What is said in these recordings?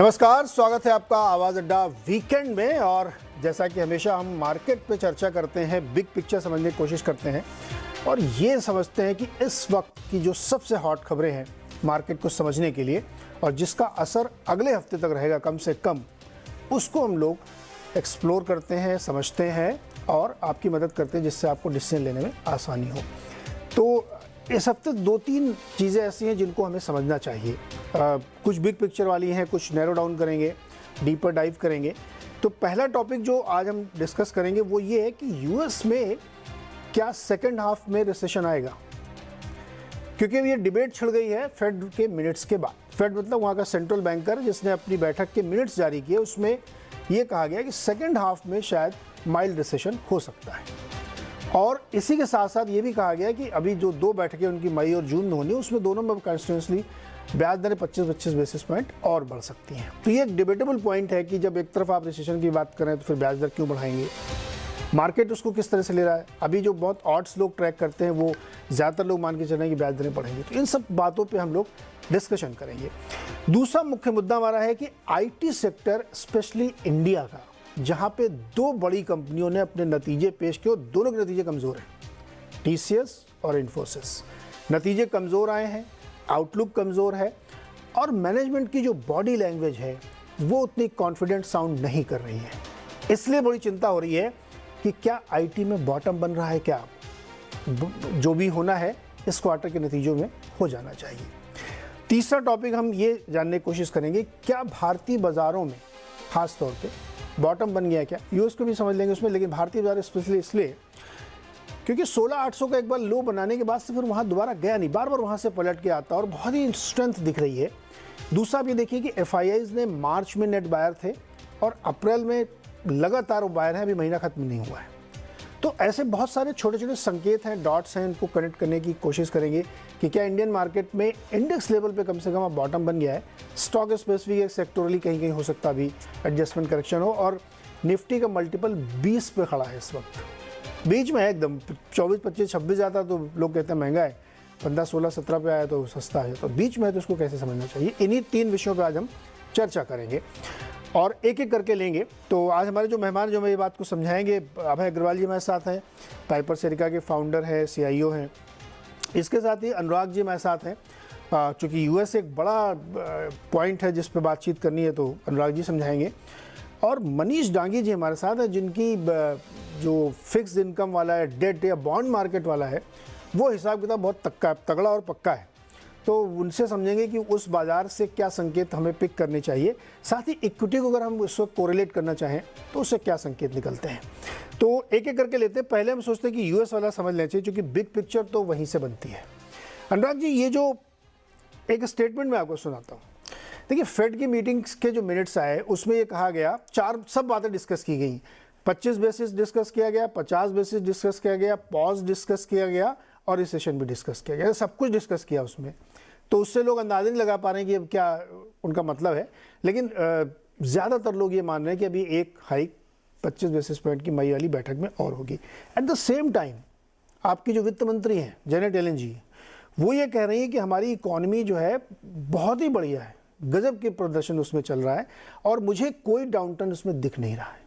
नमस्कार, स्वागत है आपका आवाज़ अड्डा वीकेंड में। और जैसा कि हमेशा हम मार्केट पे चर्चा करते हैं, बिग पिक्चर समझने की कोशिश करते हैं और ये समझते हैं कि इस वक्त की जो सबसे हॉट खबरें हैं मार्केट को समझने के लिए और जिसका असर अगले हफ्ते तक रहेगा कम से कम, उसको हम लोग एक्सप्लोर करते हैं, समझते हैं और आपकी मदद करते हैं जिससे आपको डिसीजन लेने में आसानी हो। तो इस हफ्ते दो तीन चीज़ें ऐसी हैं जिनको हमें समझना चाहिए। कुछ बिग पिक्चर वाली हैं, कुछ नैरो डाउन करेंगे, डीपर डाइव करेंगे। तो पहला टॉपिक जो आज हम डिस्कस करेंगे वो ये है कि यूएस में क्या सेकंड हाफ में रिसेशन आएगा, क्योंकि ये डिबेट छिड़ गई है फेड के मिनट्स के बाद। फेड मतलब वहाँ का सेंट्रल बैंकर जिसने अपनी बैठक के मिनट्स जारी किए, उसमें ये कहा गया कि सेकेंड हाफ में शायद माइल्ड रिसेशन हो सकता है। और इसी के साथ साथ ये भी कहा गया कि अभी जो दो बैठकें उनकी मई और जून में होनी, उसमें दोनों में कंटिन्यूसली ब्याज दरें 25-25 बेसिस पॉइंट और बढ़ सकती हैं। तो ये एक डिबेटेबल पॉइंट है कि जब एक तरफ आप रिसेशन की बात करें तो फिर ब्याज दर क्यों बढ़ाएंगे, मार्केट उसको किस तरह से ले रहा है। अभी जो बहुत ऑड्स लोग ट्रैक करते हैं वो ज़्यादातर लोग मान के चल रहे हैं कि ब्याज दरें बढ़ेंगी। तो इन सब बातों पर हम लोग डिस्कशन करेंगे। दूसरा मुख्य मुद्दा हमारा है कि IT सेक्टर स्पेशली इंडिया का, जहाँ पे दो बड़ी कंपनियों ने अपने नतीजे पेश किए, दोनों के नतीजे कमज़ोर हैं, TCS और इन्फोसिस। नतीजे कमज़ोर आए हैं, आउटलुक कमज़ोर है और मैनेजमेंट की जो बॉडी लैंग्वेज है वो उतनी कॉन्फिडेंट साउंड नहीं कर रही है। इसलिए बड़ी चिंता हो रही है कि क्या IT में बॉटम बन रहा है, क्या जो भी होना है इस क्वार्टर के नतीजों में हो जाना चाहिए। तीसरा टॉपिक हम ये जानने की कोशिश करेंगे, क्या भारतीय बाज़ारों में ख़ास तौर पे बॉटम बन गया क्या। यूएस को भी समझ लेंगे उसमें, लेकिन भारतीय बाजार स्पेशली इसलिए क्योंकि 16,800 का एक बार लो बनाने के बाद से फिर वहाँ दोबारा गया नहीं, बार बार वहाँ से पलट के आता और बहुत ही स्ट्रेंथ दिख रही है। दूसरा आप ये देखिए कि FIIs ने मार्च में नेट बायर थे और अप्रैल में लगातार वो बायर है, अभी महीना खत्म नहीं हुआ है। तो ऐसे बहुत सारे छोटे छोटे संकेत हैं, डॉट्स हैं, इनको कनेक्ट करने की कोशिश करेंगे कि क्या इंडियन मार्केट में इंडेक्स लेवल पे कम से कम अब बॉटम बन गया है। स्टॉक स्पेसिफिक एक सेक्टोरली कहीं कहीं हो सकता अभी एडजस्टमेंट करेक्शन हो। और निफ्टी का मल्टीपल 20 पे खड़ा है इस वक्त, बीच में है एकदम। 24, 25, 26 जाता तो लोग कहते हैं महंगा है, 15, 16, 17 पे आया तो सस्ता है। तो बीच में है तो उसको कैसे समझना चाहिए, इन्हीं तीन विषयों पर आज हम चर्चा करेंगे और एक एक करके लेंगे। तो आज हमारे जो मेहमान जो मैं ये बात को समझाएंगे, अभय अग्रवाल जी हमारे साथ हैं, पाइपर सेरिका के फाउंडर हैं, CIO हैं। इसके साथ ही अनुराग जी हमारे साथ हैं। चूँकि US एक बड़ा पॉइंट है जिस पे बातचीत करनी है तो अनुराग जी समझाएंगे। और मनीष डांगी जी हमारे साथ हैं, जिनकी जो फिक्स्ड इनकम वाला है, डेट या बॉन्ड मार्केट वाला है, वो हिसाब किताब बहुत तगड़ा और पक्का है। तो उनसे समझेंगे कि उस बाज़ार से क्या संकेत हमें पिक करने चाहिए। साथ ही इक्विटी को अगर हम उसको कोरिलेट करना चाहें तो उससे क्या संकेत निकलते हैं। तो एक एक करके लेते हैं। पहले हम सोचते हैं कि US वाला समझ लेना चाहिए, क्योंकि बिग पिक्चर तो वहीं से बनती है। अनुराग जी, ये जो एक स्टेटमेंट मैं आपको सुनाता हूँ। देखिए, फेड की मीटिंग्स के जो मिनट्स आए उसमें ये कहा गया, सब बातें डिस्कस की गई। 25 बेसिस डिस्कस किया गया, 50 बेसिस डिस्कस किया गया, पॉज डिस्कस किया गया और रिसेशन भी डिस्कस किया गया। सब कुछ डिस्कस किया उसमें। तो उससे लोग अंदाज़ा नहीं लगा पा रहे हैं कि अब क्या उनका मतलब है, लेकिन ज़्यादातर लोग ये मान रहे हैं कि अभी एक हाइक 25 बेसिस पॉइंट की मई वाली बैठक में और होगी। एट द सेम टाइम आपकी जो वित्त मंत्री हैं जेनेट येलेन जी, वो ये कह रही है कि हमारी इकॉनमी जो है बहुत ही बढ़िया है, गजब के प्रदर्शन उसमें चल रहा है और मुझे कोई डाउनटर्न उसमें दिख नहीं रहा है।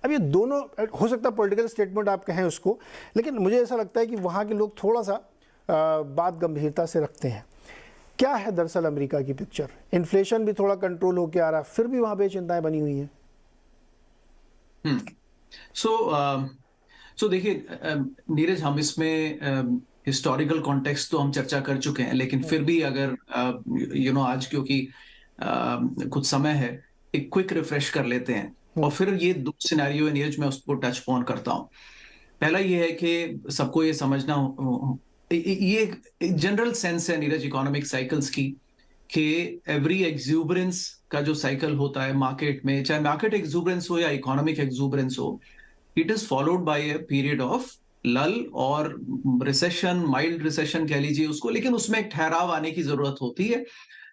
अब ये दोनों हो सकता है पॉलिटिकल स्टेटमेंट आप कहें उसको, लेकिन मुझे ऐसा लगता है कि वहाँ के लोग थोड़ा सा बात गंभीरता से रखते हैं। क्या है दरअसल अमेरिका की पिक्चर? इन्फ्लेशन भी थोड़ा कंट्रोल होके आ रहा है, फिर भी वहाँ पे चिंताएं बनी हुई हैं। सो देखिए नीरज, हम इसमें हिस्टोरिकल कॉन्टेक्स्ट तो हम चर्चा कर चुके हैं, लेकिन फिर भी अगर आज क्योंकि कुछ समय है, एक क्विक रिफ्रेश कर लेते हैं और फिर ये दो सिनेरियो है नीरज, मैं उसको टच ऑन करता हूँ। पहला ये है कि सबको ये समझना, ये जनरल सेंस है नीरज इकोनॉमिक साइकिल्स की, कि एवरी एक्सूबरेंस का जो साइकिल होता है मार्केट में, चाहे मार्केट एक्सूबरेंस हो या इकोनॉमिक एक्सूबरेंस हो, it is followed by a period of लल और रिसेशन, माइल्ड रिसेशन कह लीजिए उसको, लेकिन उसमें एक ठहराव आने की जरूरत होती है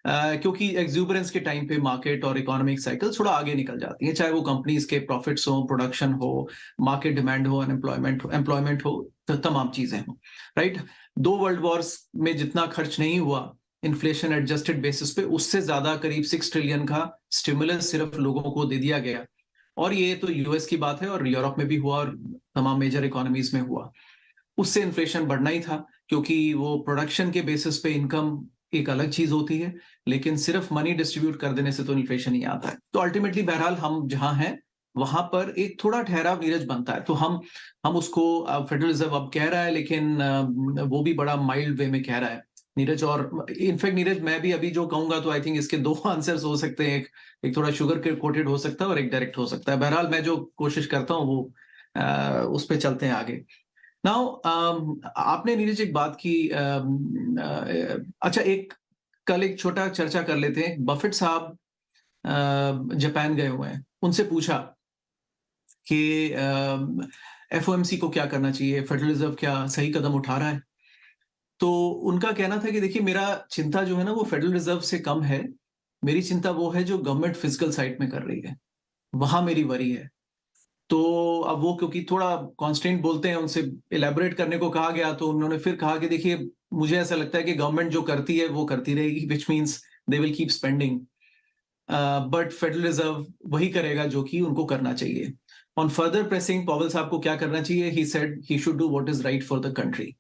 क्योंकि एक्सूबरेंस के टाइम पे मार्केट और इकोनॉमिक साइकिल थोड़ा आगे निकल जाती है, चाहे वो कंपनीज के प्रॉफिट्स हो, प्रोडक्शन हो, मार्केट डिमांड हो, एम्प्लॉयमेंट हो, तो तमाम चीजें हो, राइट। 2 वर्ल्ड वॉर्स में जितना खर्च नहीं हुआ इन्फ्लेशन एडजस्टेड बेसिस पे उससे ज्यादा करीब 6 ट्रिलियन का स्टिमुलस सिर्फ लोगों को दे दिया गया। और ये तो यूएस की बात है और यूरोप में भी हुआ और तमाम मेजर इकोनॉमीज में हुआ। उससे इन्फ्लेशन बढ़ना ही था, क्योंकि वो प्रोडक्शन के बेसिस पे इनकम एक अलग चीज होती है, लेकिन सिर्फ मनी डिस्ट्रीब्यूट कर देने से तो इन्फ्लेशन ही आता है। तो अल्टीमेटली बहरहाल हम जहां हैं वहां पर एक थोड़ा ठहराव नीरज बनता है। तो हम उसको फेडरल रिजर्व अब कह रहा है, लेकिन वो भी बड़ा माइल्ड वे में कह रहा है नीरज। और इनफैक्ट नीरज, मैं भी अभी जो कहूंगा तो आई थिंक इसके दो आंसर्स हो सकते हैं। एक थोड़ा शुगर कोटेड हो सकता है और एक डायरेक्ट हो सकता है। बहरहाल मैं जो कोशिश करता हूँ वो उस पर चलते हैं आगे। नाउ आपने नीरज एक बात की, अच्छा एक कल एक छोटा चर्चा कर लेते हैं। बफेट साहब जापान गए हुए हैं, उनसे पूछा कि एफओएमसी को क्या करना चाहिए, फेडरल रिजर्व क्या सही कदम उठा रहा है। तो उनका कहना था कि देखिए, मेरा चिंता जो है ना वो फेडरल रिजर्व से कम है। मेरी चिंता वो है जो गवर्नमेंट फिजिकल साइड में कर रही है, वहां मेरी वरी है। तो अब वो क्योंकि थोड़ा कॉन्स्टेंट बोलते हैं, उनसे इलेबोरेट करने को कहा गया, तो उन्होंने फिर कहा कि देखिए, मुझे ऐसा लगता है कि गवर्नमेंट जो करती है वो करती रहेगी, which means they will keep spending, but federal reserve वही करेगा जो कि उनको करना चाहिए। ऑन फर्दर प्रेसिंग पॉवेल साहब को क्या करना चाहिए, he said he should do what is right for the country.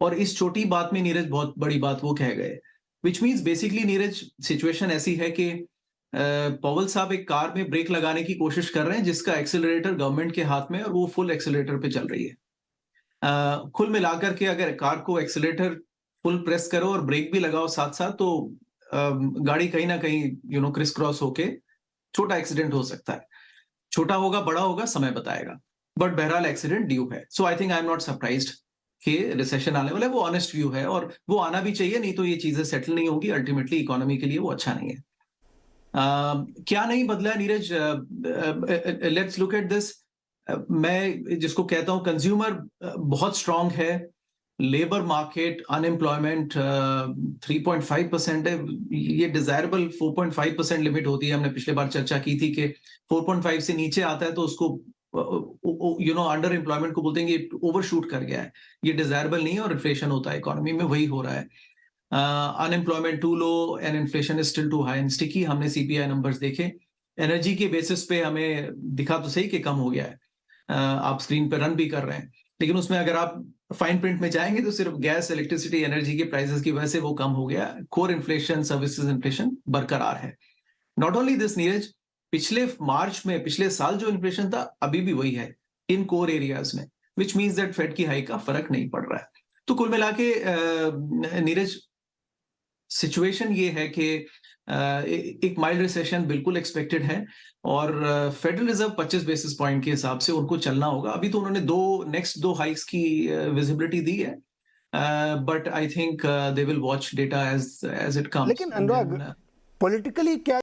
और इस छोटी बात में नीरज बहुत बड़ी बात वो कह गए, which means basically Neeraj situation ऐसी है कि पॉवेल साहब एक कार में ब्रेक लगाने की कोशिश कर रहे हैं जिसका एक्सेलरेटर गवर्नमेंट के हाथ में है और वो फुल एक्सेलरेटर पे चल रही है। कुल मिलाकर के अगर कार को एक्सेलरेटर फुल प्रेस करो और ब्रेक भी लगाओ साथ साथ, तो गाड़ी कहीं ना कहीं क्रिस क्रॉस होके छोटा एक्सीडेंट हो सकता है। छोटा होगा बड़ा होगा समय बताएगा, बट बहरहाल एक्सीडेंट ड्यू है। So I think I am not surprised कि रिसेशन आने वाला है। वो ऑनेस्ट व्यू है और वो आना भी चाहिए, नहीं तो ये चीजें सेटल नहीं होगी। अल्टीमेटली इकोनॉमी के लिए वो अच्छा नहीं है। क्या नहीं बदला Neeraj, let's look at this. मैं जिसको कहता हूं कंज्यूमर बहुत स्ट्रांग है, लेबर मार्केट अनएम्प्लॉयमेंट 3.5% है। ये डिजायरेबल 4.5% लिमिट होती है। हमने पिछले बार चर्चा की थी कि 4.5 से नीचे आता है तो उसको अंडर एम्प्लॉयमेंट को बोलते हैं कि ओवरशूट कर गया है, ये डिजायरेबल नहीं है और इन्फ्लेशन होता है इकोनॉमी में, वही हो रहा है। Unemployment too low and inflation is still too high and sticky. हमने सीपीआई नंबर्स देखे, एनर्जी के बेसिस पे हमें दिखा तो सही कि कम हो गया है, आप स्क्रीन पे रन भी कर रहे हैं, लेकिन उसमें अगर आप फाइन प्रिंट में जाएंगे तो सिर्फ गैस, इलेक्ट्रिसिटी, एनर्जी के प्राइसेस की वजह से वो कम हो गया। कोर इन्फ्लेशन, सर्विसेज इन्फ्लेशन बरकरार है। नॉट ओनली दिस नीरज, पिछले मार्च में पिछले साल जो इन्फ्लेशन था अभी भी वही है इन कोर एरियाज में, विच मीन्स दैट फेड की हाई का फर्क नहीं पड़ रहा है। तो कुल मिला के नीरज सिचुएशन ये है कि एक माइल्ड रिसेशन बिल्कुल एक्सपेक्टेड है और फेडरल रिजर्व 25 बेसिस पॉइंट के हिसाब से उनको चलना होगा। अभी तो उन्होंने नेक्स्ट दो हाइक्स की विजिबिलिटी दी है, but I think they will watch data as it comes. लेकिन अनुराग, पॉलिटिकली क्या